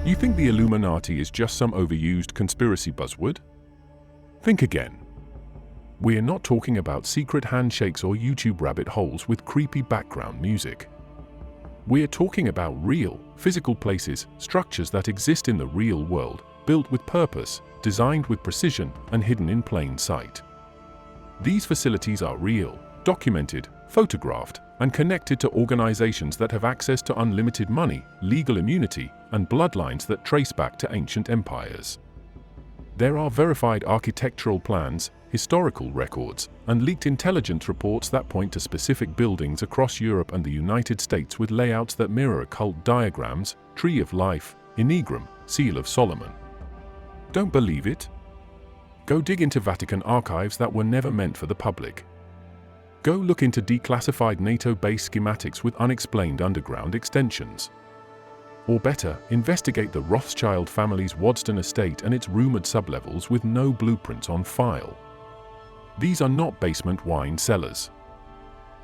You think the Illuminati is just some overused conspiracy buzzword? Think again. We're not talking about secret handshakes or YouTube rabbit holes with creepy background music. We're talking about real, physical places, structures that exist in the real world, built with purpose, designed with precision, and hidden in plain sight. These facilities are real, documented, photographed, and connected to organizations that have access to unlimited money, legal immunity, and bloodlines that trace back to ancient empires. There are verified architectural plans, historical records, and leaked intelligence reports that point to specific buildings across Europe and the United States with layouts that mirror occult diagrams, Tree of Life, Enneagram, Seal of Solomon. Don't believe it? Go dig into Vatican archives that were never meant for the public. Go look into declassified NATO base schematics with unexplained underground extensions. Or better, investigate the Rothschild family's Wadston estate and its rumored sublevels with no blueprints on file. These are not basement wine cellars.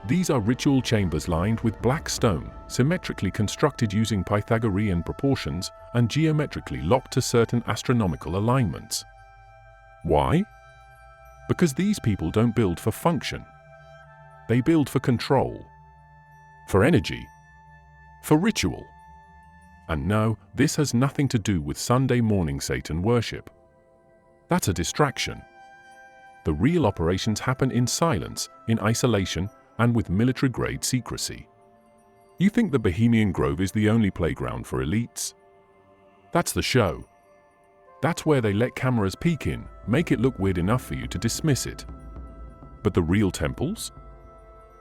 These are ritual chambers lined with black stone, symmetrically constructed using Pythagorean proportions and geometrically locked to certain astronomical alignments. Why? Because these people don't build for function. They build for control, for energy, for ritual. And no, this has nothing to do with Sunday morning Satan worship. That's a distraction. The real operations happen in silence, in isolation, and with military-grade secrecy. You think the Bohemian Grove is the only playground for elites? That's the show. That's where they let cameras peek in, make it look weird enough for you to dismiss it. But the real temples?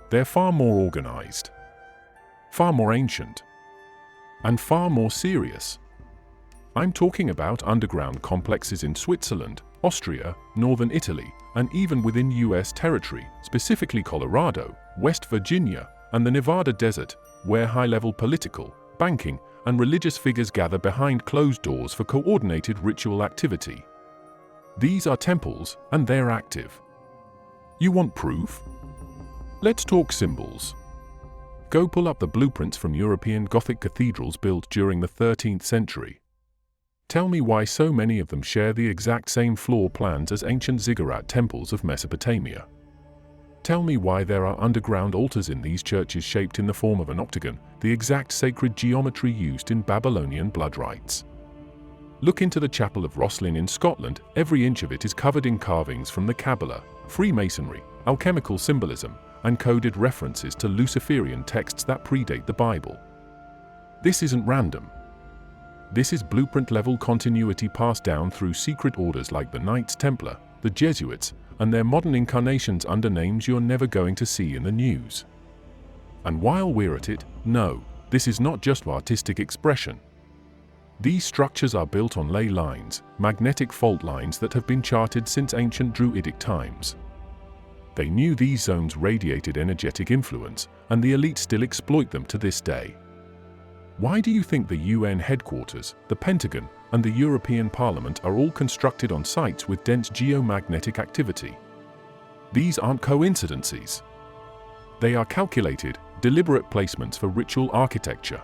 They're far more organized, far more ancient, and far more serious. I'm talking about underground complexes in Switzerland, Austria, northern Italy, and even within US territory, specifically Colorado, West Virginia, and the Nevada desert, where high-level political, banking, and religious figures gather behind closed doors for coordinated ritual activity. These are temples, and they're active. You want proof? Let's talk symbols. Go pull up the blueprints from European Gothic cathedrals built during the 13th century. Tell me why so many of them share the exact same floor plans as ancient ziggurat temples of Mesopotamia. Tell me why there are underground altars in these churches shaped in the form of an octagon, the exact sacred geometry used in Babylonian blood rites. Look into the Chapel of Rosslyn in Scotland. Every inch of it is covered in carvings from the Kabbalah, Freemasonry, alchemical symbolism, and coded references to Luciferian texts that predate the Bible. This isn't random. This is blueprint-level continuity passed down through secret orders like the Knights Templar, the Jesuits, and their modern incarnations under names you're never going to see in the news. And while we're at it, no, this is not just artistic expression. These structures are built on ley lines, magnetic fault lines that have been charted since ancient Druidic times. They knew these zones radiated energetic influence, and the elite still exploit them to this day. Why do you think the UN headquarters, the Pentagon, and the European Parliament are all constructed on sites with dense geomagnetic activity? These aren't coincidences. They are calculated, deliberate placements for ritual architecture.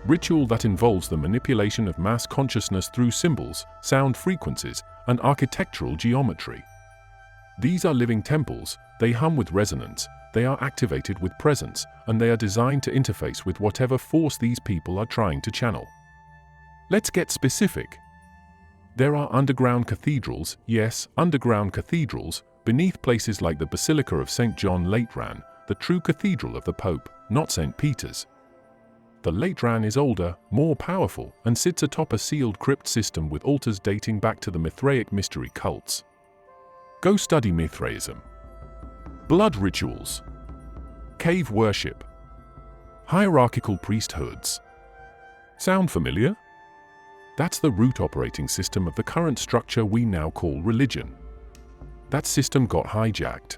Ritual that involves the manipulation of mass consciousness through symbols, sound frequencies, and architectural geometry. These are living temples. They hum with resonance, they are activated with presence, and they are designed to interface with whatever force these people are trying to channel. Let's get specific. There are underground cathedrals, yes, underground cathedrals, beneath places like the Basilica of St. John Lateran, the true cathedral of the Pope, not St. Peter's. The Lateran is older, more powerful, and sits atop a sealed crypt system with altars dating back to the Mithraic mystery cults. Go study Mithraism. Blood rituals. Cave worship. Hierarchical priesthoods. Sound familiar? That's the root operating system of the current structure we now call religion. That system got hijacked.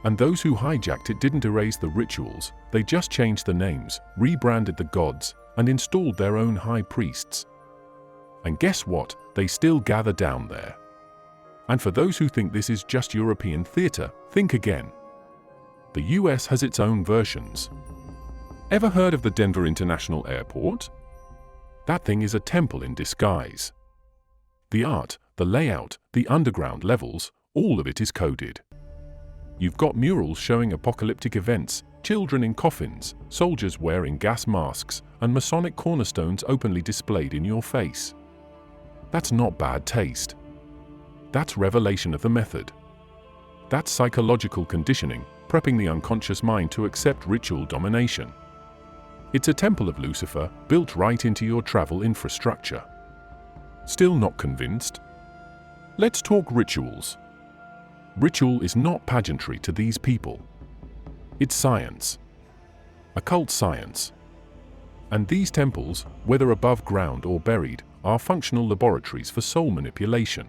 And those who hijacked it didn't erase the rituals, they just changed the names, rebranded the gods, and installed their own high priests. And guess what? They still gather down there. And for those who think this is just European theater, think again. The US has its own versions. Ever heard of the Denver International Airport? That thing is a temple in disguise. The art, the layout, the underground levels, all of it is coded. You've got murals showing apocalyptic events, children in coffins, soldiers wearing gas masks, and Masonic cornerstones openly displayed in your face. That's not bad taste. That's revelation of the method. That's psychological conditioning, prepping the unconscious mind to accept ritual domination. It's a temple of Lucifer built right into your travel infrastructure. Still not convinced? Let's talk rituals. Ritual is not pageantry to these people. It's science. Occult science. And these temples, whether above ground or buried, are functional laboratories for soul manipulation.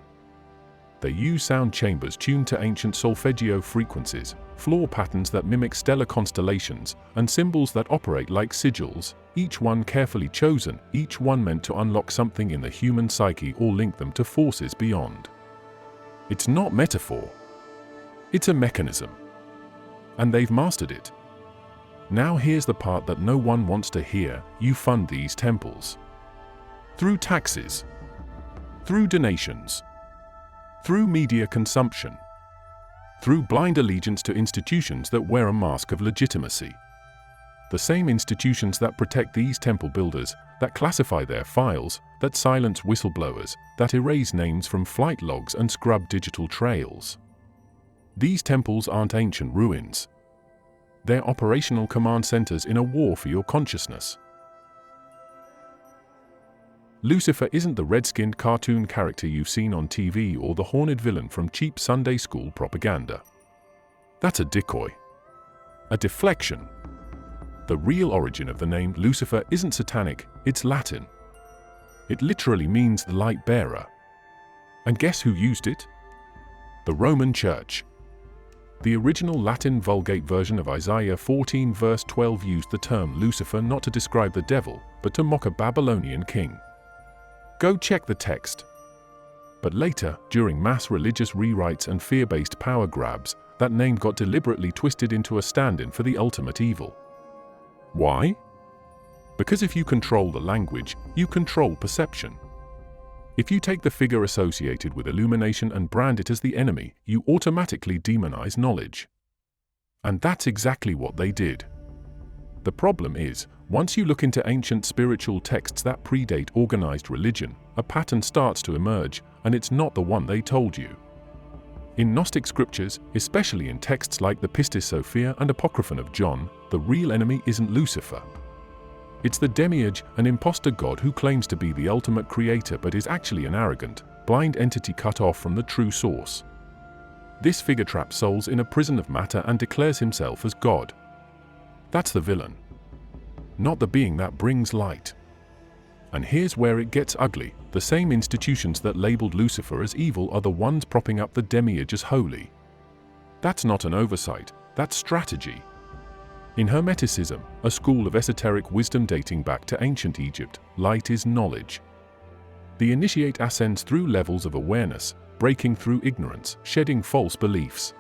They use sound chambers tuned to ancient solfeggio frequencies, floor patterns that mimic stellar constellations, and symbols that operate like sigils, each one carefully chosen, each one meant to unlock something in the human psyche or link them to forces beyond. It's not metaphor. It's a mechanism. And they've mastered it. Now here's the part that no one wants to hear: you fund these temples. Through taxes. Through donations. Through media consumption. Through blind allegiance to institutions that wear a mask of legitimacy. The same institutions that protect these temple builders, that classify their files, that silence whistleblowers, that erase names from flight logs and scrub digital trails. These temples aren't ancient ruins. They're operational command centers in a war for your consciousness. Lucifer isn't the red-skinned cartoon character you've seen on TV or the horned villain from cheap Sunday school propaganda. That's a decoy. A deflection. The real origin of the name Lucifer isn't satanic, it's Latin. It literally means the light bearer. And guess who used it? The Roman Church. The original Latin Vulgate version of Isaiah 14 verse 12 used the term Lucifer not to describe the devil, but to mock a Babylonian king. Go check the text. But later, during mass religious rewrites and fear-based power grabs, that name got deliberately twisted into a stand-in for the ultimate evil. Why? Because if you control the language, you control perception. If you take the figure associated with illumination and brand it as the enemy, you automatically demonize knowledge. And that's exactly what they did. The problem is, once you look into ancient spiritual texts that predate organized religion, a pattern starts to emerge, and it's not the one they told you. In Gnostic scriptures, especially in texts like the Pistis Sophia and Apocryphon of John, the real enemy isn't Lucifer. It's the demiurge, an imposter god who claims to be the ultimate creator but is actually an arrogant, blind entity cut off from the true source. This figure traps souls in a prison of matter and declares himself as God. That's the villain. Not the being that brings light. And here's where it gets ugly. The same institutions that labeled Lucifer as evil are the ones propping up the demiurge as holy. That's not an oversight, that's strategy. In Hermeticism, a school of esoteric wisdom dating back to ancient Egypt, light is knowledge. The initiate ascends through levels of awareness, breaking through ignorance, shedding false beliefs.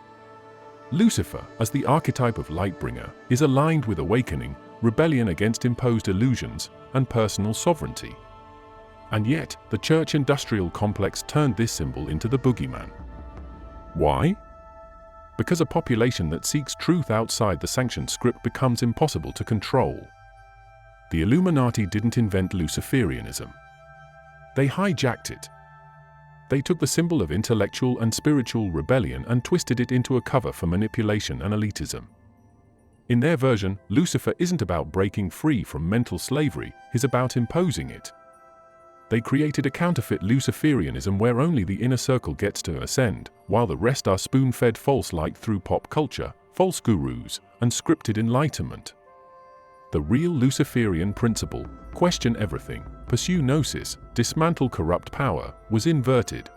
Lucifer, as the archetype of Lightbringer, is aligned with awakening, rebellion against imposed illusions, and personal sovereignty. And yet, the church industrial complex turned this symbol into the boogeyman. Why? Because a population that seeks truth outside the sanctioned script becomes impossible to control. The Illuminati didn't invent Luciferianism. They hijacked it. They took the symbol of intellectual and spiritual rebellion and twisted it into a cover for manipulation and elitism. In their version, Lucifer isn't about breaking free from mental slavery, it's about imposing it. They created a counterfeit Luciferianism where only the inner circle gets to ascend, while the rest are spoon-fed false light through pop culture, false gurus, and scripted enlightenment. The real Luciferian principle, question everything, pursue gnosis, dismantle corrupt power, was inverted.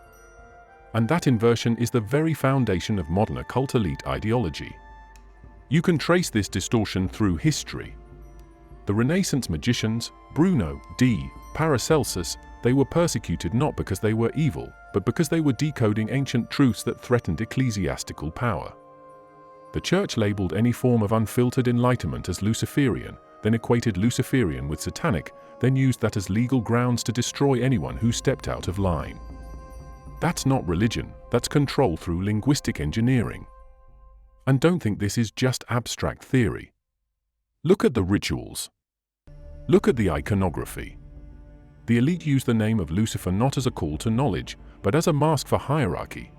And that inversion is the very foundation of modern occult elite ideology. You can trace this distortion through history. The Renaissance magicians, Bruno, D. Paracelsus, they were persecuted not because they were evil, but because they were decoding ancient truths that threatened ecclesiastical power. The church labeled any form of unfiltered enlightenment as Luciferian, then equated Luciferian with satanic, then used that as legal grounds to destroy anyone who stepped out of line. That's not religion, that's control through linguistic engineering. And don't think this is just abstract theory. Look at the rituals. Look at the iconography. The elite use the name of Lucifer not as a call to knowledge, but as a mask for hierarchy.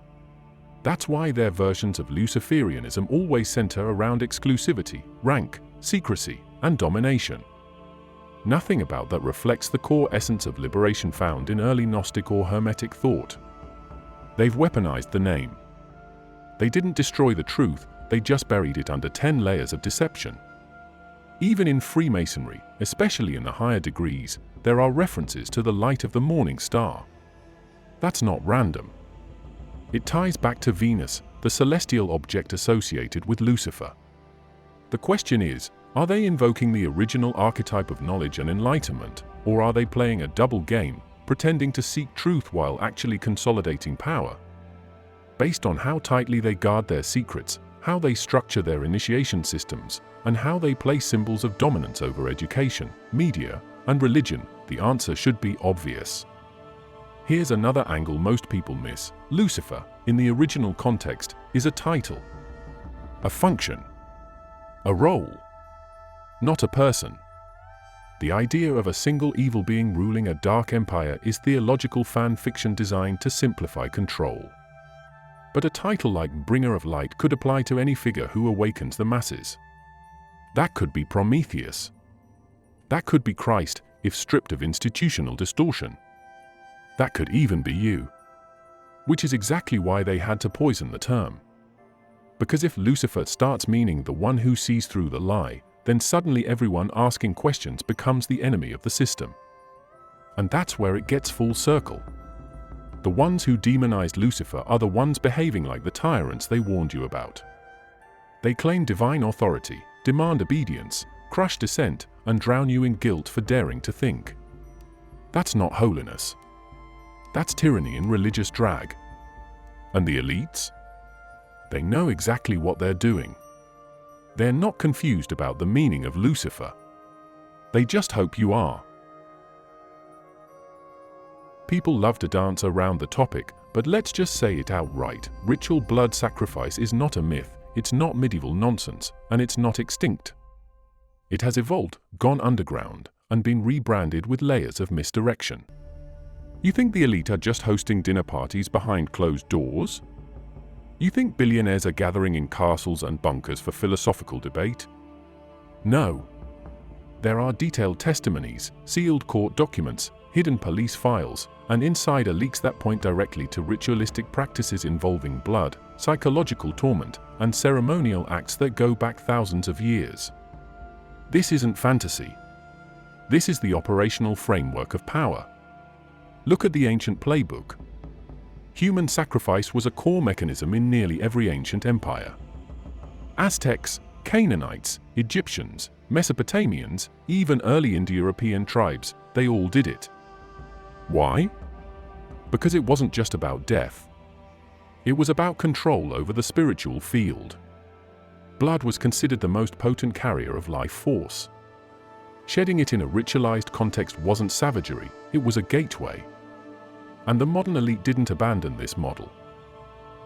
That's why their versions of Luciferianism always center around exclusivity, rank, secrecy, and domination. Nothing about that reflects the core essence of liberation found in early Gnostic or Hermetic thought. They've weaponized the name. They didn't destroy the truth, they just buried it under 10 layers of deception. Even in Freemasonry, especially in the higher degrees, there are references to the light of the morning star. That's not random. It ties back to Venus, the celestial object associated with Lucifer. The question is, are they invoking the original archetype of knowledge and enlightenment, or are they playing a double game, pretending to seek truth while actually consolidating power? Based on how tightly they guard their secrets, how they structure their initiation systems, and how they place symbols of dominance over education, media, and religion, the answer should be obvious. Here's another angle most people miss. Lucifer, in the original context, is a title, a function, a role, not a person. The idea of a single evil being ruling a dark empire is theological fan fiction designed to simplify control. But a title like Bringer of Light could apply to any figure who awakens the masses. That could be Prometheus. That could be Christ, if stripped of institutional distortion. That could even be you. Which is exactly why they had to poison the term. Because if Lucifer starts meaning the one who sees through the lie, then suddenly everyone asking questions becomes the enemy of the system. And that's where it gets full circle. The ones who demonized Lucifer are the ones behaving like the tyrants they warned you about. They claim divine authority, demand obedience, crush dissent, and drown you in guilt for daring to think. That's not holiness. That's tyranny in religious drag. And the elites? They know exactly what they're doing. They're not confused about the meaning of Lucifer. They just hope you are. People love to dance around the topic, but let's just say it outright. Ritual blood sacrifice is not a myth, it's not medieval nonsense, and it's not extinct. It has evolved, gone underground, and been rebranded with layers of misdirection. You think the elite are just hosting dinner parties behind closed doors? You think billionaires are gathering in castles and bunkers for philosophical debate? No. There are detailed testimonies, sealed court documents, hidden police files, and insider leaks that point directly to ritualistic practices involving blood, psychological torment, and ceremonial acts that go back thousands of years. This isn't fantasy. This is the operational framework of power. Look at the ancient playbook. Human sacrifice was a core mechanism in nearly every ancient empire. Aztecs, Canaanites, Egyptians, Mesopotamians, even early Indo-European tribes, they all did it. Why? Because it wasn't just about death. It was about control over the spiritual field. Blood was considered the most potent carrier of life force. Shedding it in a ritualized context wasn't savagery, it was a gateway. And the modern elite didn't abandon this model.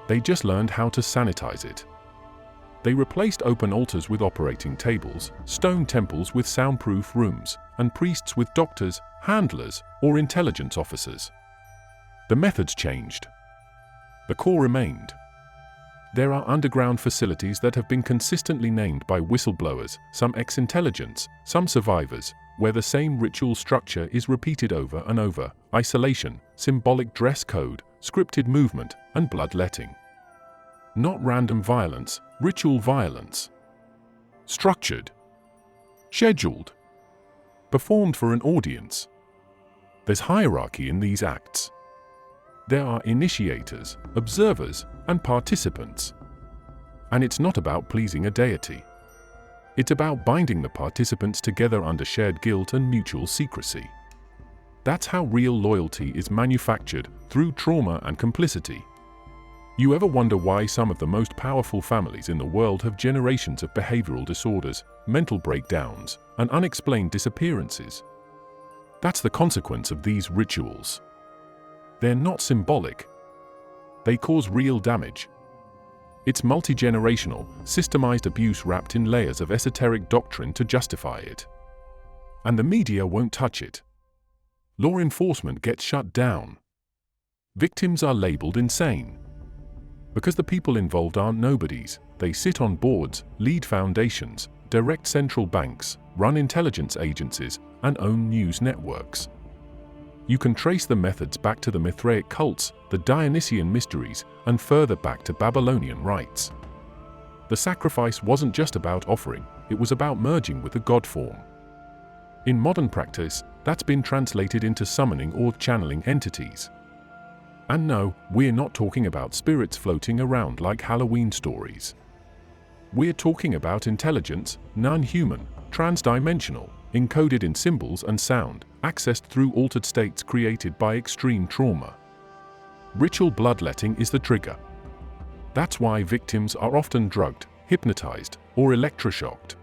They just learned how to sanitize it. They replaced open altars with operating tables, stone temples with soundproof rooms, and priests with doctors, handlers, or intelligence officers. The methods changed. The core remained. There are underground facilities that have been consistently named by whistleblowers, some ex-intelligence, some survivors, where the same ritual structure is repeated over and over: isolation, symbolic dress code, scripted movement, and bloodletting. Not random violence, ritual violence. Structured. Scheduled. Performed for an audience. There's hierarchy in these acts. There are initiators, observers, and participants. And it's not about pleasing a deity. It's about binding the participants together under shared guilt and mutual secrecy. That's how real loyalty is manufactured, through trauma and complicity. You ever wonder why some of the most powerful families in the world have generations of behavioral disorders, mental breakdowns, and unexplained disappearances? That's the consequence of these rituals. They're not symbolic. They cause real damage. It's multi-generational, systemized abuse wrapped in layers of esoteric doctrine to justify it. And the media won't touch it. Law enforcement gets shut down. Victims are labeled insane. Because the people involved aren't nobodies, they sit on boards, lead foundations, direct central banks, run intelligence agencies, and own news networks. You can trace the methods back to the Mithraic cults, the Dionysian mysteries, and further back to Babylonian rites. The sacrifice wasn't just about offering, it was about merging with the god form. In modern practice, that's been translated into summoning or channeling entities. And no, we're not talking about spirits floating around like Halloween stories. We're talking about intelligence, non-human, trans-dimensional, encoded in symbols and sound, accessed through altered states created by extreme trauma. Ritual bloodletting is the trigger. That's why victims are often drugged, hypnotized, or electroshocked.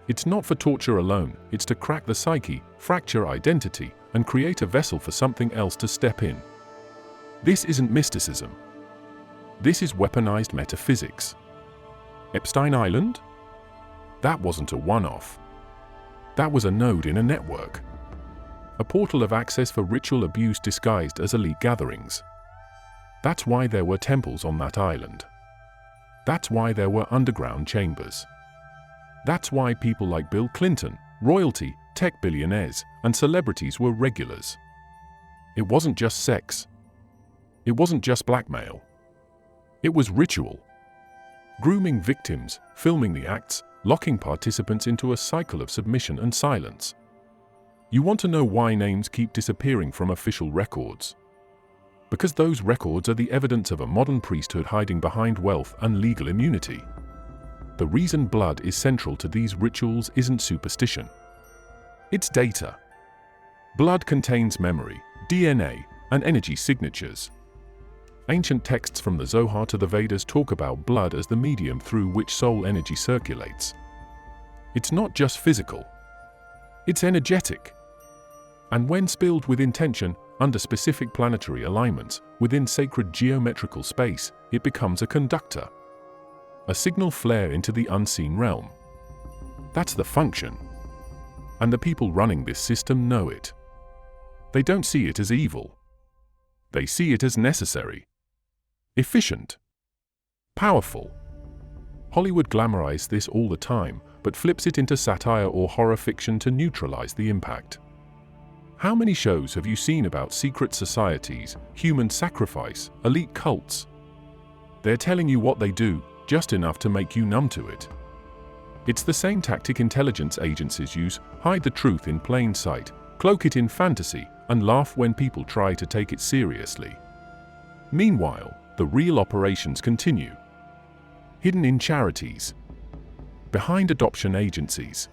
It's not for torture alone, it's to crack the psyche, fracture identity, and create a vessel for something else to step in. This isn't mysticism. This is weaponized metaphysics. Epstein Island? That wasn't a one-off. That was a node in a network. A portal of access for ritual abuse disguised as elite gatherings. That's why there were temples on that island. That's why there were underground chambers. That's why people like Bill Clinton, royalty, tech billionaires, and celebrities were regulars. It wasn't just sex. It wasn't just blackmail. It was ritual. Grooming victims, filming the acts, locking participants into a cycle of submission and silence. You want to know why names keep disappearing from official records? Because those records are the evidence of a modern priesthood hiding behind wealth and legal immunity. The reason blood is central to these rituals isn't superstition. It's data. Blood contains memory, DNA, and energy signatures. Ancient texts from the Zohar to the Vedas talk about blood as the medium through which soul energy circulates. It's not just physical. It's energetic. And when spilled with intention, under specific planetary alignments, within sacred geometrical space, it becomes a conductor. A signal flare into the unseen realm. That's the function. And the people running this system know it. They don't see it as evil. They see it as necessary. Efficient. Powerful. Hollywood glamorizes this all the time, but flips it into satire or horror fiction to neutralize the impact. How many shows have you seen about secret societies, human sacrifice, elite cults? They're telling you what they do, just enough to make you numb to it. It's the same tactic intelligence agencies use: hide the truth in plain sight, cloak it in fantasy, and laugh when people try to take it seriously. Meanwhile, the real operations continue. Hidden in charities, behind adoption agencies,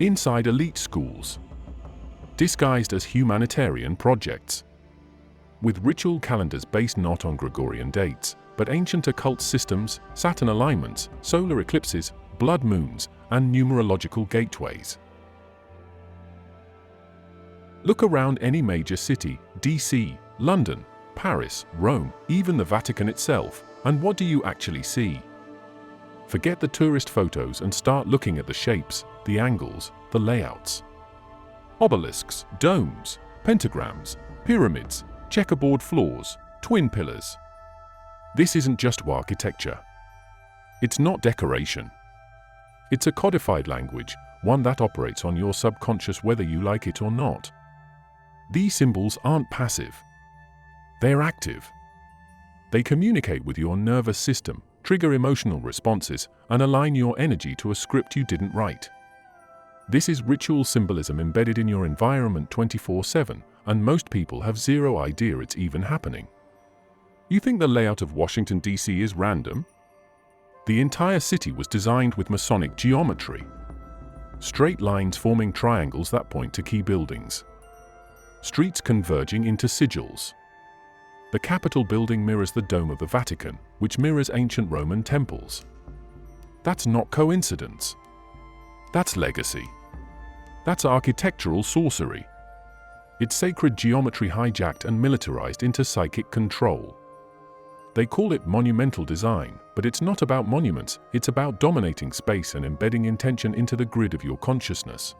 inside elite schools, disguised as humanitarian projects, with ritual calendars based not on Gregorian dates, but ancient occult systems, Saturn alignments, solar eclipses, blood moons, and numerological gateways. Look around any major city, DC, London, Paris, Rome, even the Vatican itself, and what do you actually see? Forget the tourist photos and start looking at the shapes, the angles, the layouts. Obelisks, domes, pentagrams, pyramids, checkerboard floors, twin pillars. This isn't just architecture. It's not decoration. It's a codified language, one that operates on your subconscious whether you like it or not. These symbols aren't passive. They're active. They communicate with your nervous system, trigger emotional responses, and align your energy to a script you didn't write. This is ritual symbolism embedded in your environment 24/7, and most people have zero idea it's even happening. You think the layout of Washington, D.C. is random? The entire city was designed with Masonic geometry. Straight lines forming triangles that point to key buildings. Streets converging into sigils. The Capitol building mirrors the dome of the Vatican, which mirrors ancient Roman temples. That's not coincidence. That's legacy. That's architectural sorcery. It's sacred geometry hijacked and militarized into psychic control. They call it monumental design, but it's not about monuments, it's about dominating space and embedding intention into the grid of your consciousness.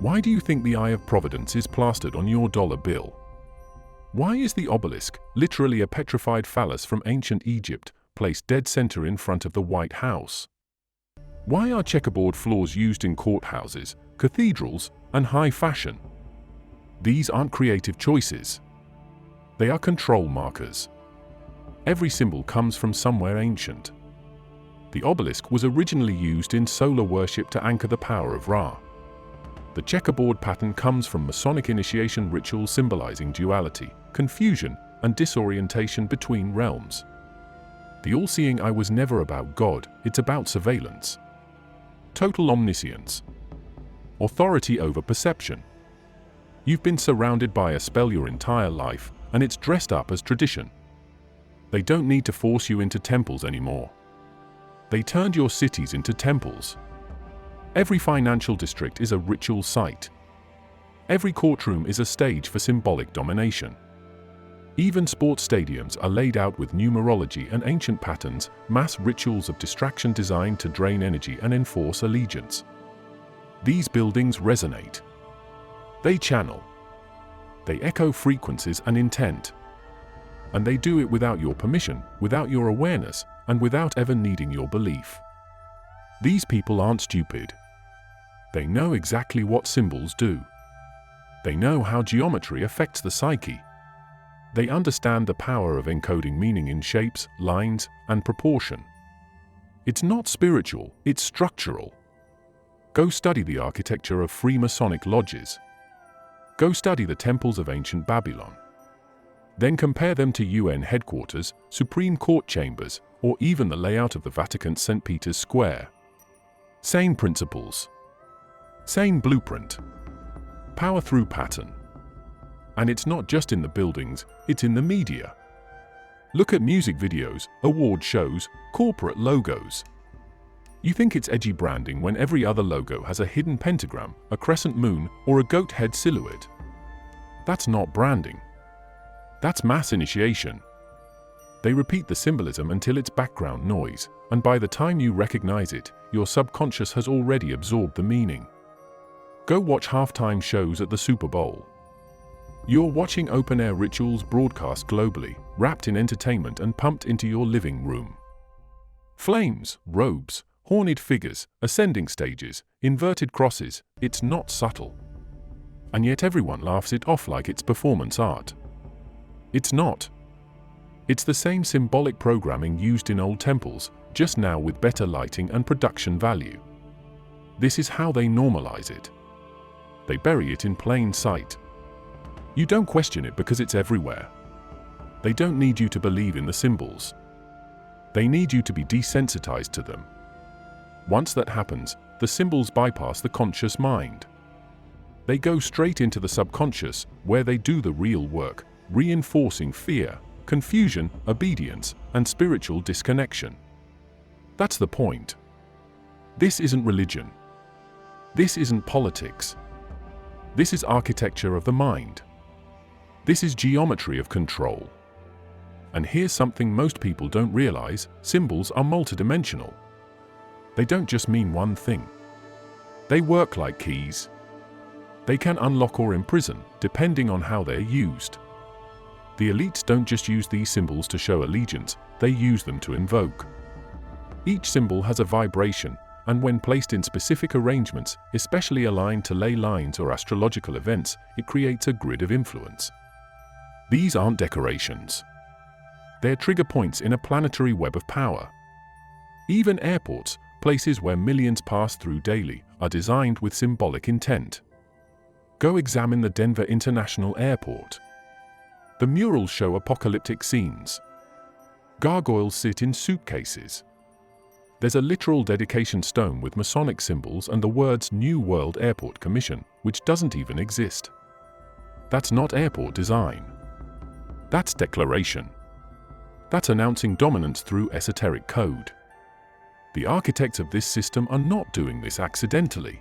Why do you think the Eye of Providence is plastered on your dollar bill? Why is the obelisk, literally a petrified phallus from ancient Egypt, placed dead center in front of the White House? Why are checkerboard floors used in courthouses, cathedrals, and high fashion? These aren't creative choices. They are control markers. Every symbol comes from somewhere ancient. The obelisk was originally used in solar worship to anchor the power of Ra. The checkerboard pattern comes from Masonic initiation rituals symbolizing duality, confusion, and disorientation between realms. The all-seeing eye was never about God, it's about surveillance. Total omniscience. Authority over perception. You've been surrounded by a spell your entire life, and it's dressed up as tradition. They don't need to force you into temples anymore. They turned your cities into temples. Every financial district is a ritual site. Every courtroom is a stage for symbolic domination. Even sports stadiums are laid out with numerology and ancient patterns, mass rituals of distraction designed to drain energy and enforce allegiance. These buildings resonate. They channel. They echo frequencies and intent. And they do it without your permission, without your awareness, and without ever needing your belief. These people aren't stupid. They know exactly what symbols do. They know how geometry affects the psyche. They understand the power of encoding meaning in shapes, lines, and proportion. It's not spiritual, it's structural. Go study the architecture of Freemasonic lodges. Go study the temples of ancient Babylon. Then compare them to UN headquarters, Supreme Court chambers, or even the layout of the Vatican's St. Peter's Square. Same principles. Same blueprint. Power through pattern. And it's not just in the buildings, it's in the media. Look at music videos, award shows, corporate logos. You think it's edgy branding when every other logo has a hidden pentagram, a crescent moon, or a goat head silhouette. That's not branding. That's mass initiation. They repeat the symbolism until it's background noise, and by the time you recognize it, your subconscious has already absorbed the meaning. Go watch halftime shows at the Super Bowl. You're watching open-air rituals broadcast globally, wrapped in entertainment and pumped into your living room. Flames, robes, horned figures, ascending stages, inverted crosses, it's not subtle. And yet everyone laughs it off like it's performance art. It's not. It's the same symbolic programming used in old temples, just now with better lighting and production value. This is how they normalize it. They bury it in plain sight. You don't question it because it's everywhere. They don't need you to believe in the symbols. They need you to be desensitized to them. Once that happens, the symbols bypass the conscious mind. They go straight into the subconscious, where they do the real work, reinforcing fear, confusion, obedience, and spiritual disconnection. That's the point. This isn't religion. This isn't politics. This is architecture of the mind. This is geometry of control. And here's something most people don't realize: symbols are multidimensional. They don't just mean one thing. They work like keys. They can unlock or imprison, depending on how they're used. The elites don't just use these symbols to show allegiance, they use them to invoke. Each symbol has a vibration, and when placed in specific arrangements, especially aligned to ley lines or astrological events, it creates a grid of influence. These aren't decorations. They're trigger points in a planetary web of power. Even airports, places where millions pass through daily, are designed with symbolic intent. Go examine the Denver International Airport. The murals show apocalyptic scenes. Gargoyles sit in suitcases. There's a literal dedication stone with Masonic symbols and the words New World Airport Commission, which doesn't even exist. That's not airport design. That's declaration. That's announcing dominance through esoteric code. The architects of this system are not doing this accidentally.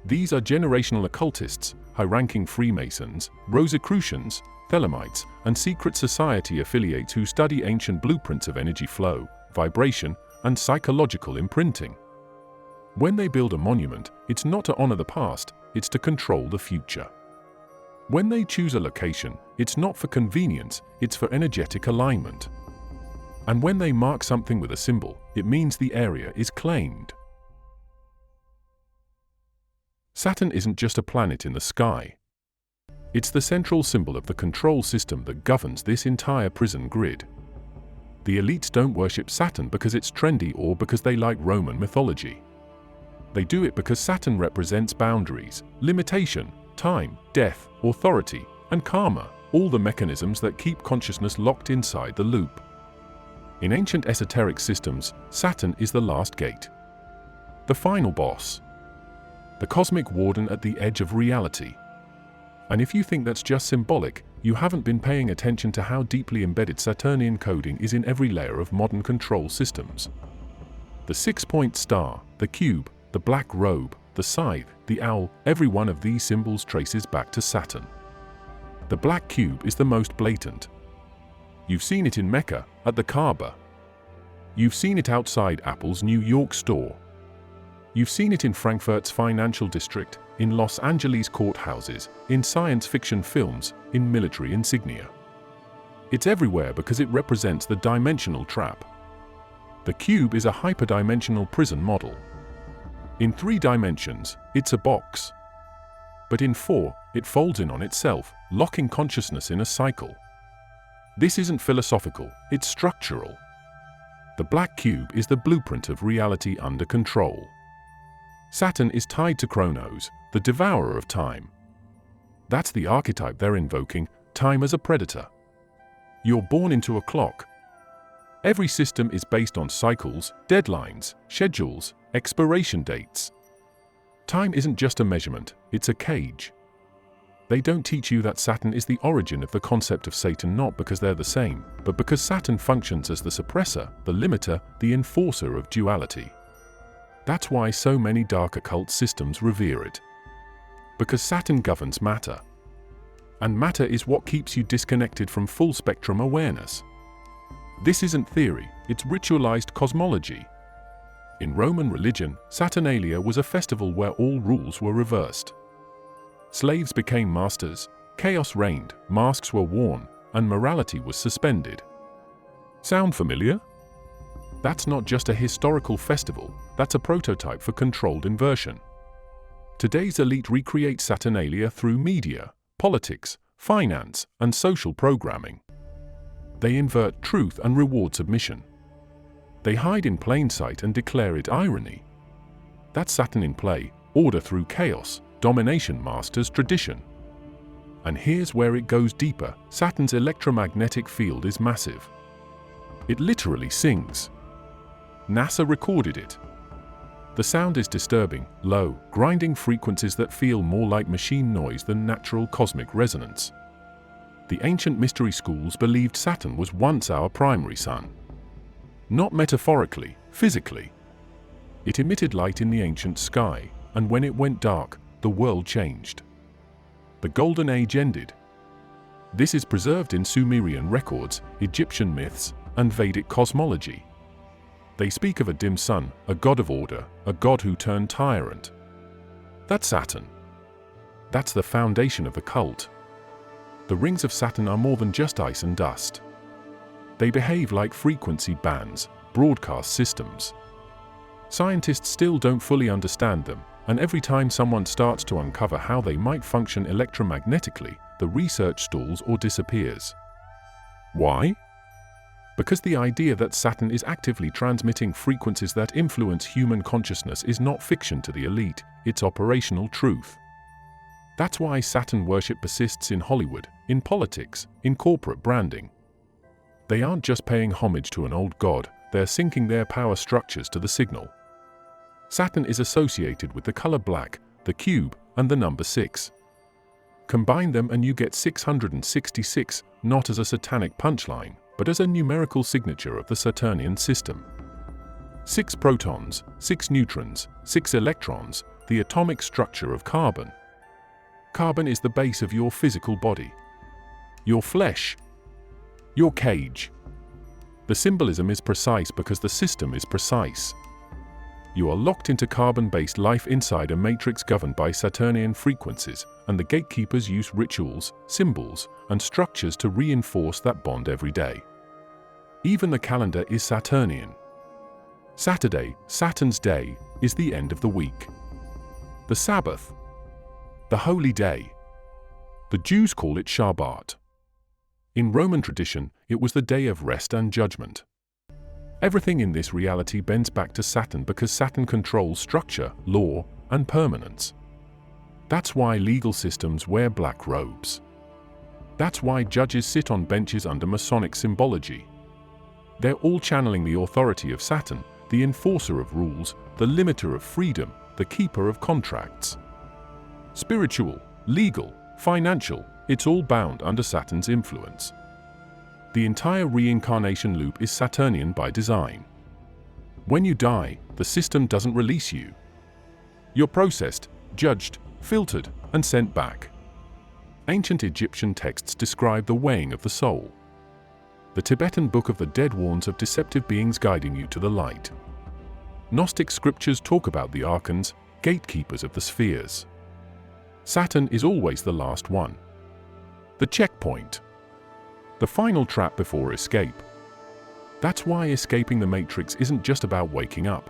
These are generational occultists, high-ranking Freemasons, Rosicrucians, Thelemites, and secret society affiliates who study ancient blueprints of energy flow, vibration, and psychological imprinting. When they build a monument, it's not to honor the past, it's to control the future. When they choose a location, it's not for convenience, it's for energetic alignment. And when they mark something with a symbol, it means the area is claimed. Saturn isn't just a planet in the sky. It's the central symbol of the control system that governs this entire prison grid. The elites don't worship Saturn because it's trendy or because they like Roman mythology. They do it because Saturn represents boundaries, limitation, time, death, authority, and karma, all the mechanisms that keep consciousness locked inside the loop. In ancient esoteric systems, Saturn is the last gate, the final boss, the cosmic warden at the edge of reality. And if you think that's just symbolic, you haven't been paying attention to how deeply embedded Saturnian coding is in every layer of modern control systems. The 6-point star, the cube, the black robe, the scythe, the owl, every one of these symbols traces back to Saturn. The black cube is the most blatant. You've seen it in Mecca, at the Kaaba. You've seen it outside Apple's New York store. You've seen it in Frankfurt's financial district, in Los Angeles courthouses, in science fiction films, in military insignia. It's everywhere because it represents the dimensional trap. The cube is a hyperdimensional prison model. In 3 dimensions, it's a box. But in 4, it folds in on itself, locking consciousness in a cycle. This isn't philosophical, it's structural. The black cube is the blueprint of reality under control. Saturn is tied to Chronos, the devourer of time. That's the archetype they're invoking, time as a predator. You're born into a clock. Every system is based on cycles, deadlines, schedules, expiration dates. Time isn't just a measurement, it's a cage. They don't teach you that Saturn is the origin of the concept of Satan not because they're the same, but because Saturn functions as the suppressor, the limiter, the enforcer of duality. That's why so many dark occult systems revere it. Because Saturn governs matter. And matter is what keeps you disconnected from full-spectrum awareness. This isn't theory, it's ritualized cosmology. In Roman religion, Saturnalia was a festival where all rules were reversed. Slaves became masters, chaos reigned, masks were worn, and morality was suspended. Sound familiar? That's not just a historical festival, that's a prototype for controlled inversion. Today's elite recreate Saturnalia through media, politics, finance, and social programming. They invert truth and reward submission. They hide in plain sight and declare it irony. That's Saturn in play, order through chaos, domination masters tradition. And here's where it goes deeper, Saturn's electromagnetic field is massive. It literally sings. NASA recorded it. The sound is disturbing, low, grinding frequencies that feel more like machine noise than natural cosmic resonance. The ancient mystery schools believed Saturn was once our primary sun. Not metaphorically, physically. It emitted light in the ancient sky, and when it went dark, the world changed. The Golden Age ended. This is preserved in Sumerian records, Egyptian myths, and Vedic cosmology. They speak of a dim sun, a god of order, a god who turned tyrant. That's Saturn. That's the foundation of the cult. The rings of Saturn are more than just ice and dust. They behave like frequency bands, broadcast systems. Scientists still don't fully understand them, and every time someone starts to uncover how they might function electromagnetically, the research stalls or disappears. Why? Because the idea that Saturn is actively transmitting frequencies that influence human consciousness is not fiction to the elite, it's operational truth. That's why Saturn worship persists in Hollywood, in politics, in corporate branding. They aren't just paying homage to an old god, they're syncing their power structures to the signal. Saturn is associated with the color black, the cube, and the number 6. Combine them and you get 666, not as a satanic punchline, but as a numerical signature of the Saturnian system. 6 protons, 6 neutrons, 6 electrons, the atomic structure of carbon. Carbon is the base of your physical body, your flesh, your cage. The symbolism is precise because the system is precise. You are locked into carbon-based life inside a matrix governed by Saturnian frequencies, and the gatekeepers use rituals, symbols, and structures to reinforce that bond every day. Even the calendar is Saturnian. Saturday, Saturn's day, is the end of the week. The Sabbath, the holy day. The Jews call it Shabbat. In Roman tradition, it was the day of rest and judgment. Everything in this reality bends back to Saturn because Saturn controls structure, law, and permanence. That's why legal systems wear black robes. That's why judges sit on benches under Masonic symbology. They're all channeling the authority of Saturn, the enforcer of rules, the limiter of freedom, the keeper of contracts. Spiritual, legal, financial, it's all bound under Saturn's influence. The entire reincarnation loop is Saturnian by design. When you die, the system doesn't release you. You're processed, judged, filtered, and sent back. Ancient Egyptian texts describe the weighing of the soul. The Tibetan Book of the Dead warns of deceptive beings guiding you to the light. Gnostic scriptures talk about the archons, gatekeepers of the spheres. Saturn is always the last one. The checkpoint. The final trap before escape. That's why escaping the matrix isn't just about waking up.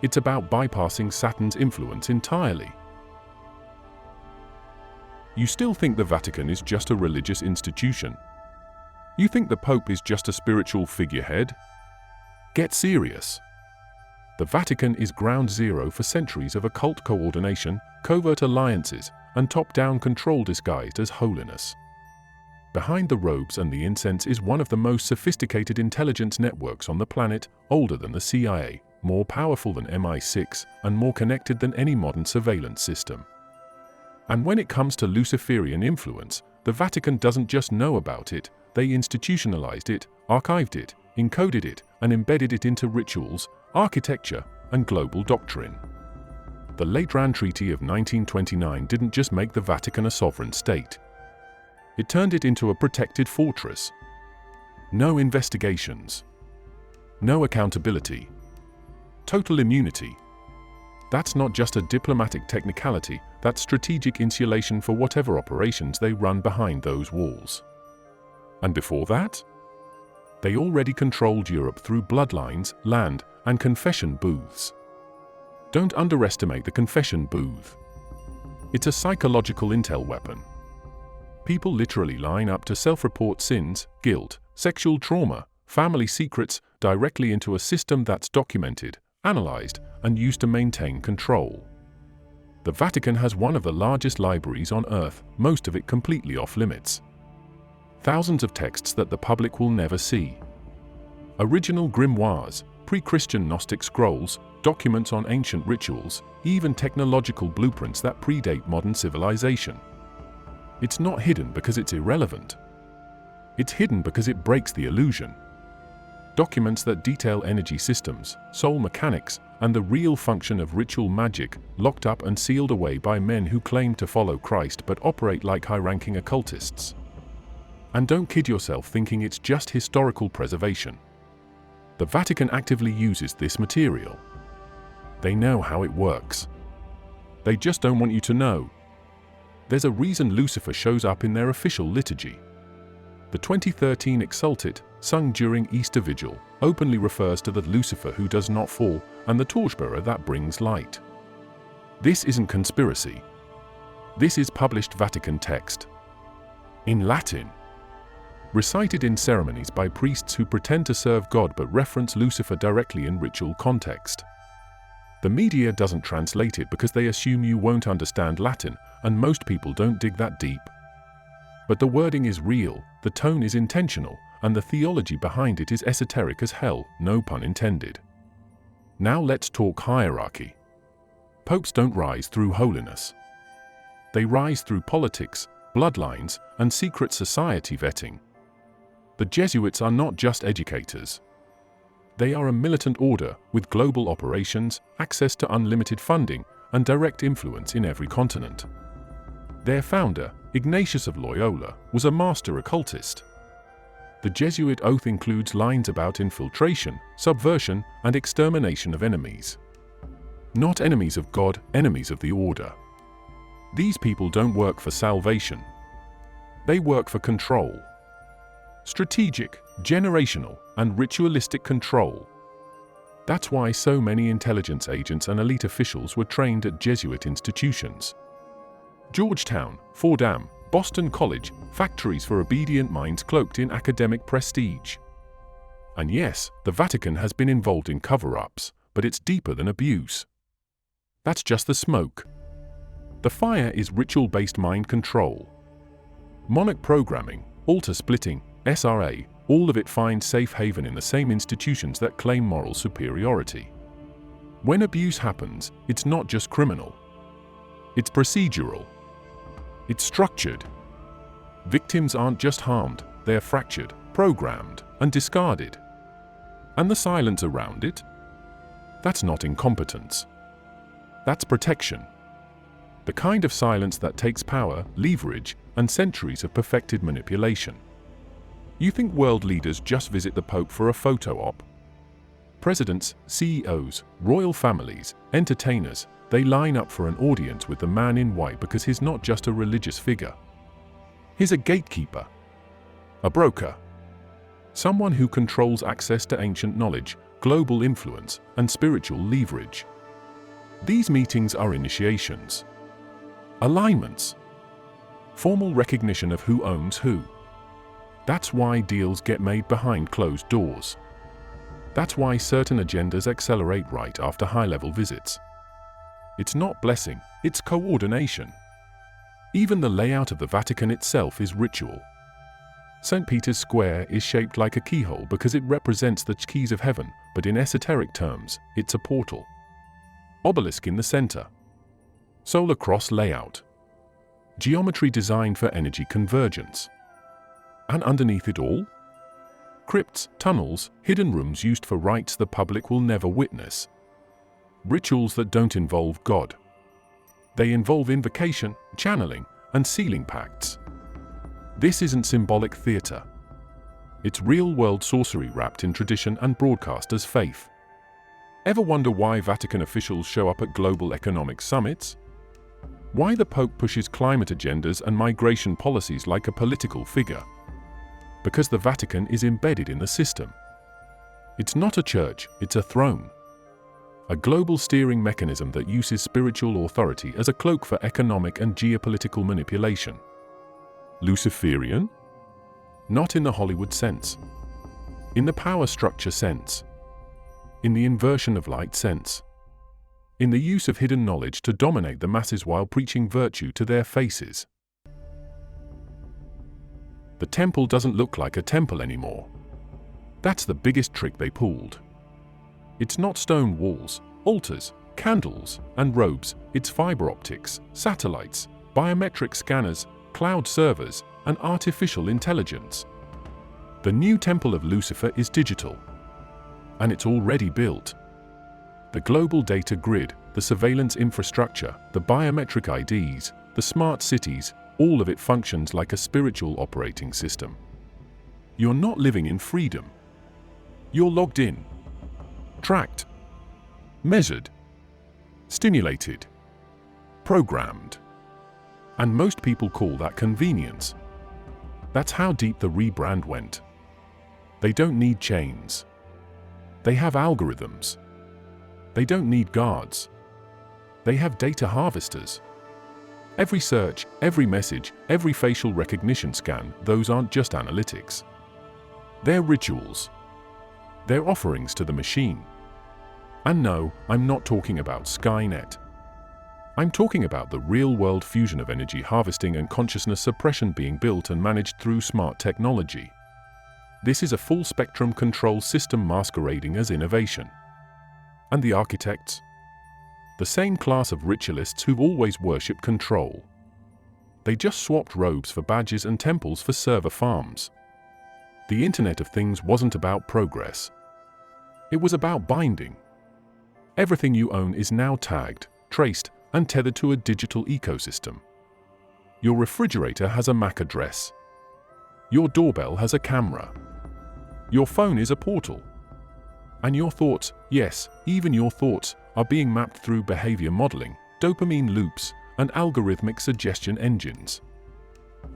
It's about bypassing Saturn's influence entirely. You still think the Vatican is just a religious institution? You think the Pope is just a spiritual figurehead? Get serious. The Vatican is ground zero for centuries of occult coordination, covert alliances, and top-down control disguised as holiness. Behind the robes and the incense is one of the most sophisticated intelligence networks on the planet, older than the CIA, more powerful than MI6, and more connected than any modern surveillance system. And when it comes to Luciferian influence, the Vatican doesn't just know about it, they institutionalized it, archived it, encoded it, and embedded it into rituals, architecture, and global doctrine. The Lateran Treaty of 1929 didn't just make the Vatican a sovereign state. It turned it into a protected fortress. No investigations. No accountability. Total immunity. That's not just a diplomatic technicality, that's strategic insulation for whatever operations they run behind those walls. And before that? They already controlled Europe through bloodlines, land, and confession booths. Don't underestimate the confession booth. It's a psychological intel weapon. People literally line up to self-report sins, guilt, sexual trauma, family secrets directly into a system that's documented, analyzed, and used to maintain control. The Vatican has one of the largest libraries on Earth, most of it completely off-limits. Thousands of texts that the public will never see. Original grimoires, pre-Christian Gnostic scrolls, documents on ancient rituals, even technological blueprints that predate modern civilization. It's not hidden because it's irrelevant. It's hidden because it breaks the illusion. Documents that detail energy systems, soul mechanics, and the real function of ritual magic, locked up and sealed away by men who claim to follow Christ but operate like high-ranking occultists. And don't kid yourself thinking it's just historical preservation. The Vatican actively uses this material. They know how it works. They just don't want you to know. There's a reason Lucifer shows up in their official liturgy. The 2013 Exsultet, sung during Easter Vigil, openly refers to the Lucifer who does not fall and the torchbearer that brings light. This isn't conspiracy. This is published Vatican text. In Latin. Recited in ceremonies by priests who pretend to serve God but reference Lucifer directly in ritual context. The media doesn't translate it because they assume you won't understand Latin, and most people don't dig that deep. But the wording is real, the tone is intentional, and the theology behind it is esoteric as hell, no pun intended. Now let's talk hierarchy. Popes don't rise through holiness. They rise through politics, bloodlines, and secret society vetting. The Jesuits are not just educators. They are a militant order with global operations, access to unlimited funding, and direct influence in every continent. Their founder, Ignatius of Loyola, was a master occultist. The Jesuit oath includes lines about infiltration, subversion, and extermination of enemies. Not enemies of God, enemies of the order. These people don't work for salvation. They work for control. Strategic, generational, and ritualistic control. That's why so many intelligence agents and elite officials were trained at Jesuit institutions. Georgetown, Fordham, Boston College, factories for obedient minds cloaked in academic prestige. And yes, the Vatican has been involved in cover-ups, but it's deeper than abuse. That's just the smoke. The fire is ritual-based mind control. Monarch programming, altar splitting, SRA, all of it finds safe haven in the same institutions that claim moral superiority. When abuse happens, it's not just criminal. It's procedural. It's structured. Victims aren't just harmed, they are fractured, programmed, and discarded. And the silence around it? That's not incompetence. That's protection. The kind of silence that takes power, leverage, and centuries of perfected manipulation. You think world leaders just visit the Pope for a photo op? Presidents, CEOs, royal families, entertainers, they line up for an audience with the man in white because he's not just a religious figure. He's a gatekeeper, a broker, someone who controls access to ancient knowledge, global influence, and spiritual leverage. These meetings are initiations, alignments, formal recognition of who owns who. That's why deals get made behind closed doors. That's why certain agendas accelerate right after high-level visits. It's not blessing, it's coordination. Even the layout of the Vatican itself is ritual. St. Peter's Square is shaped like a keyhole because it represents the keys of heaven, but in esoteric terms, it's a portal. Obelisk in the center. Solar cross layout. Geometry designed for energy convergence. And underneath it all? Crypts, tunnels, hidden rooms used for rites the public will never witness. Rituals that don't involve God. They involve invocation, channeling, and sealing pacts. This isn't symbolic theater. It's real-world sorcery wrapped in tradition and broadcast as faith. Ever wonder why Vatican officials show up at global economic summits? Why the Pope pushes climate agendas and migration policies like a political figure? Because the Vatican is embedded in the system. It's not a church, it's a throne. A global steering mechanism that uses spiritual authority as a cloak for economic and geopolitical manipulation. Luciferian? Not in the Hollywood sense. In the power structure sense. In the inversion of light sense. In the use of hidden knowledge to dominate the masses while preaching virtue to their faces. The temple doesn't look like a temple anymore. That's the biggest trick they pulled. It's not stone walls, altars, candles, and robes, it's fiber optics, satellites, biometric scanners, cloud servers, and artificial intelligence. The new temple of Lucifer is digital. And it's already built. The global data grid, the surveillance infrastructure, the biometric IDs, the smart cities, all of it functions like a spiritual operating system. You're not living in freedom. You're logged in. Tracked, measured, stimulated, programmed. And most people call that convenience. That's how deep the rebrand went. They don't need chains. They have algorithms. They don't need guards. They have data harvesters. Every search, every message, every facial recognition scan, those aren't just analytics. They're rituals. They're offerings to the machine. And no, I'm not talking about Skynet. I'm talking about the real-world fusion of energy harvesting and consciousness suppression being built and managed through smart technology. This is a full-spectrum control system masquerading as innovation. And the architects? The same class of ritualists who've always worshipped control. They just swapped robes for badges and temples for server farms. The Internet of Things wasn't about progress. It was about binding. Everything you own is now tagged, traced, and tethered to a digital ecosystem. Your refrigerator has a MAC address. Your doorbell has a camera. Your phone is a portal. And your thoughts, yes, even your thoughts, are being mapped through behavior modeling, dopamine loops, and algorithmic suggestion engines.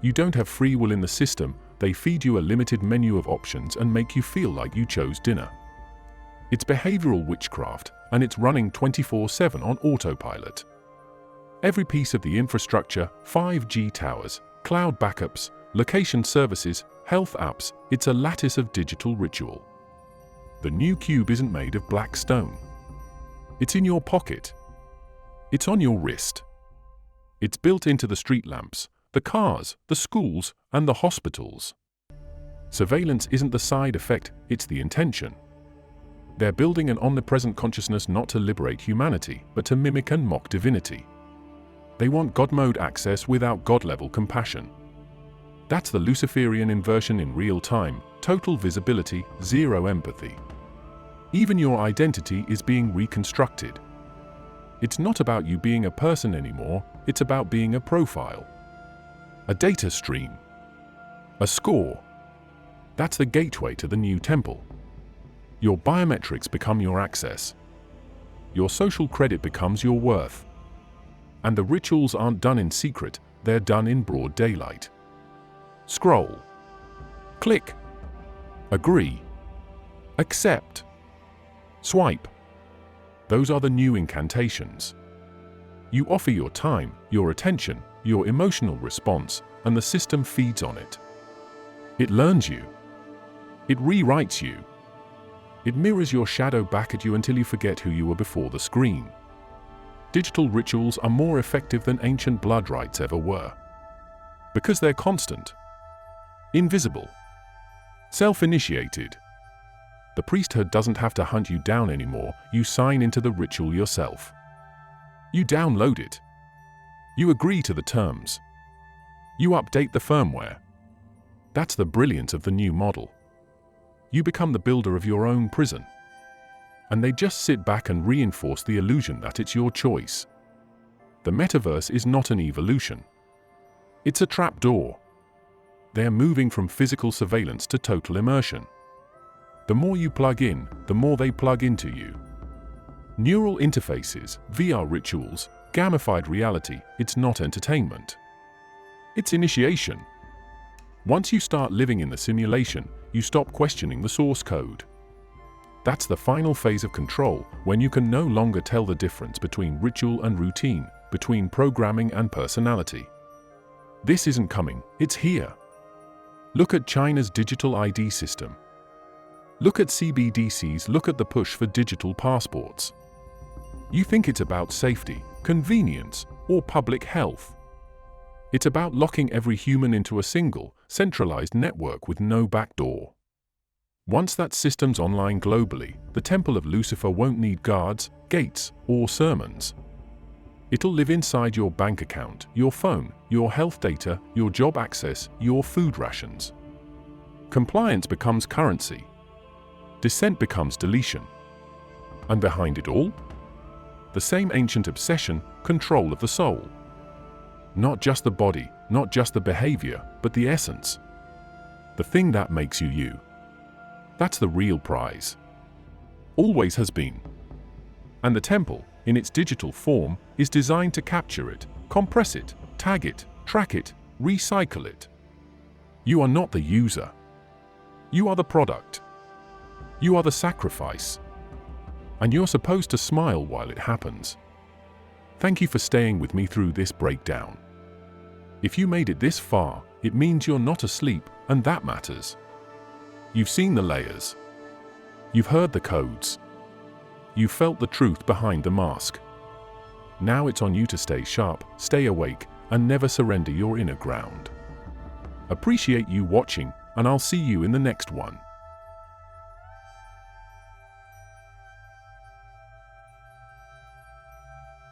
You don't have free will in the system. They feed you a limited menu of options and make you feel like you chose dinner. It's behavioral witchcraft, and it's running 24/7 on autopilot. Every piece of the infrastructure, 5G towers, cloud backups, location services, health apps, it's a lattice of digital ritual. The new cube isn't made of black stone. It's in your pocket. It's on your wrist. It's built into the street lamps, the cars, the schools, and the hospitals. Surveillance isn't the side effect, it's the intention. They're building an omnipresent consciousness not to liberate humanity, but to mimic and mock divinity. They want God mode access without God-level compassion. That's the Luciferian inversion in real time, total visibility, zero empathy. Even your identity is being reconstructed. It's not about you being a person anymore, it's about being a profile. A data stream. A score. That's the gateway to the new temple. Your biometrics become your access. Your social credit becomes your worth. And the rituals aren't done in secret, they're done in broad daylight. Scroll. Click. Agree. Accept. Swipe. Those are the new incantations. You offer your time, your attention, your emotional response, and the system feeds on it. It learns you. It rewrites you. It mirrors your shadow back at you until you forget who you were before the screen. Digital rituals are more effective than ancient blood rites ever were. Because they're constant. Invisible. Self-initiated. The priesthood doesn't have to hunt you down anymore, you sign into the ritual yourself. You download it. You agree to the terms. You update the firmware. That's the brilliance of the new model. You become the builder of your own prison. And they just sit back and reinforce the illusion that it's your choice. The metaverse is not an evolution. It's a trapdoor. They're moving from physical surveillance to total immersion. The more you plug in, the more they plug into you. Neural interfaces, VR rituals, gamified reality, it's not entertainment. It's initiation. Once you start living in the simulation, you stop questioning the source code. That's the final phase of control, when you can no longer tell the difference between ritual and routine, between programming and personality. This isn't coming, it's here. Look at China's digital ID system. Look at CBDCs, look at the push for digital passports. You think it's about safety, convenience, or public health. It's about locking every human into a single, centralized network with no backdoor. Once that system's online globally, the Temple of Lucifer won't need guards, gates, or sermons. It'll live inside your bank account, your phone, your health data, your job access, your food rations. Compliance becomes currency. Dissent becomes deletion. And behind it all? The same ancient obsession, control of the soul. Not just the body, not just the behavior, but the essence. The thing that makes you you. That's the real prize. Always has been. And the temple, in its digital form, is designed to capture it, compress it, tag it, track it, recycle it. You are not the user. You are the product. You are the sacrifice. And you're supposed to smile while it happens. Thank you for staying with me through this breakdown. If you made it this far, it means you're not asleep, and that matters. You've seen the layers. You've heard the codes. You've felt the truth behind the mask. Now it's on you to stay sharp, stay awake, and never surrender your inner ground. Appreciate you watching, and I'll see you in the next one.